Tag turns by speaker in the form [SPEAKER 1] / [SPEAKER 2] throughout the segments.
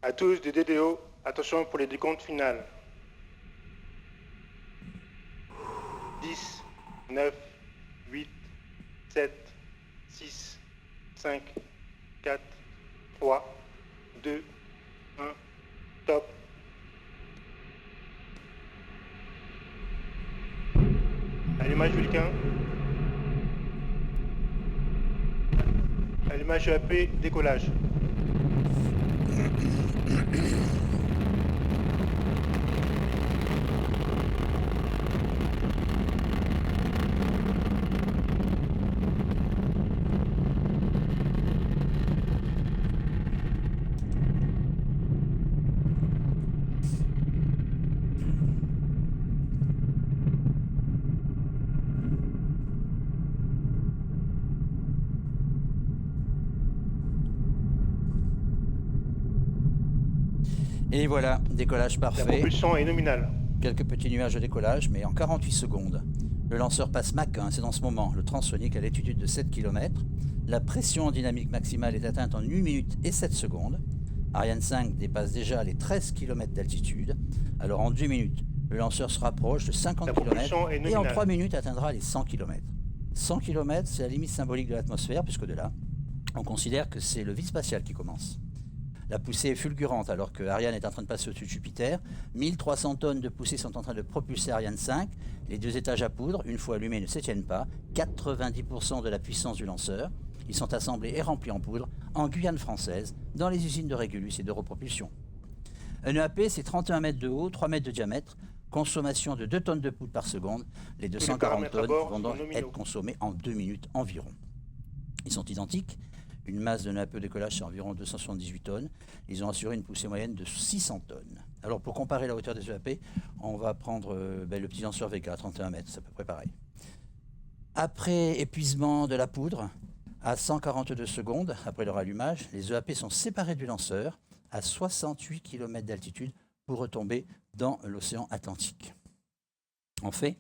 [SPEAKER 1] À tous de DDO, attention pour les décomptes finales. 10, 9, 8, 7, 6, 5, 4, 3, 2, 1, top. Allumage Vulcain. Allumage EAP, décollage.
[SPEAKER 2] Et voilà, décollage
[SPEAKER 1] La
[SPEAKER 2] parfait.
[SPEAKER 1] propulsion est nominale.
[SPEAKER 2] Quelques petits nuages de décollage, mais en 48 secondes. Le lanceur passe Mach 1, c'est dans ce moment, le transonique à l'altitude de 7 km. La pression dynamique maximale est atteinte en 8 minutes et 7 secondes. Ariane 5 dépasse déjà les 13 km d'altitude. Alors en 2 minutes, le lanceur se rapproche de 50
[SPEAKER 1] La
[SPEAKER 2] km
[SPEAKER 1] propulsion est
[SPEAKER 2] et en
[SPEAKER 1] nominale.
[SPEAKER 2] 3 minutes atteindra les 100 km. 100 km, c'est la limite symbolique de l'atmosphère, puisqu'au-delà, on considère que c'est le vide spatial qui commence. La poussée est fulgurante alors que Ariane est en train de passer au-dessus de Jupiter. 1300 tonnes de poussée sont en train de propulser Ariane 5. Les 2 étages à poudre, une fois allumés, ne s'éteignent pas. 90% de la puissance du lanceur. Ils sont assemblés et remplis en poudre en Guyane française, dans les usines de Régulus et d'Europropulsion. Un EAP, c'est 31 mètres de haut, 3 mètres de diamètre, consommation de 2 tonnes de poudre par seconde. Les 240
[SPEAKER 1] paramètres à
[SPEAKER 2] tonnes
[SPEAKER 1] bord
[SPEAKER 2] vont
[SPEAKER 1] sont
[SPEAKER 2] donc
[SPEAKER 1] nominaux.
[SPEAKER 2] être consommées en 2 minutes environ. Ils sont identiques. Une masse d'un EAP au décollage, c'est environ 278 tonnes. Ils ont assuré une poussée moyenne de 600 tonnes. Alors, pour comparer la hauteur des EAP, on va prendre le petit lanceur Vega à 31 mètres, c'est à peu près pareil. Après épuisement de la poudre, à 142 secondes, après leur allumage, les EAP sont séparés du lanceur à 68 km d'altitude pour retomber dans l'océan Atlantique. En fait,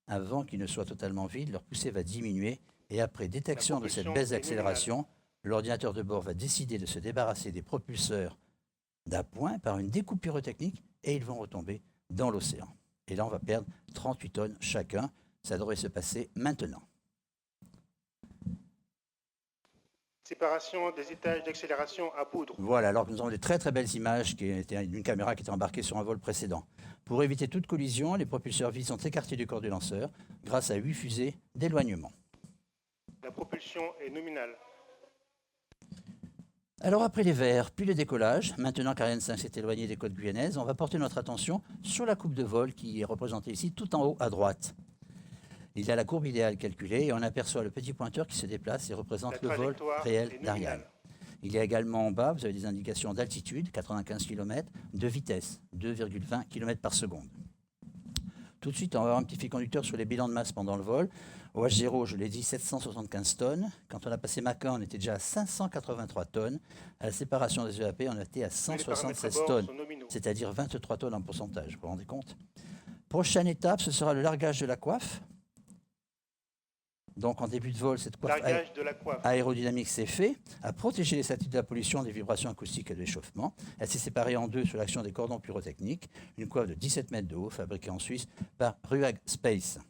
[SPEAKER 2] avant qu'ils ne soient totalement vides, leur poussée va diminuer et après détection de cette
[SPEAKER 1] propulsion
[SPEAKER 2] baisse
[SPEAKER 1] est
[SPEAKER 2] d'accélération, l'ordinateur de bord va décider de se débarrasser des propulseurs d'appoint par une découpe pyrotechnique et ils vont retomber dans l'océan. Et là, on va perdre 38 tonnes chacun. Ça devrait se passer maintenant.
[SPEAKER 1] Séparation des étages d'accélération à poudre.
[SPEAKER 2] Voilà, alors que nous avons des très très belles images qui étaient d'une caméra qui était embarquée sur un vol précédent. Pour éviter toute collision, les propulseurs vides sont écartés du corps du lanceur grâce à 8 fusées d'éloignement.
[SPEAKER 1] La propulsion est nominale.
[SPEAKER 2] Alors après les verts, puis le décollage, maintenant qu'Ariane 5 s'est éloigné des côtes guyanaises, on va porter notre attention sur la coupe de vol qui est représentée ici tout en haut à droite. Il y a la courbe idéale calculée et on aperçoit le petit pointeur qui se déplace et représente le vol réel d'Ariane. Il y a également en bas, vous avez des indications d'altitude, 95 km, de vitesse, 2,20 km par seconde. Tout de suite, on va avoir un petit fil conducteur sur les bilans de masse pendant le vol. Au H0, je l'ai dit, 775 tonnes. Quand on a passé Mach 1, on était déjà à 583 tonnes. À la séparation des EAP, on était à 176 tonnes, c'est-à-dire 23 tonnes en pourcentage. Vous vous rendez compte? Prochaine étape, ce sera le largage de la coiffe. Donc en début de vol, cette coiffe aérodynamique s'est fait, a protégé les satellites de la pollution, des vibrations acoustiques et de l'échauffement. Elle s'est séparée en deux sous l'action des cordons pyrotechniques. Une coiffe de 17 mètres de haut, fabriquée en Suisse par Ruag Space.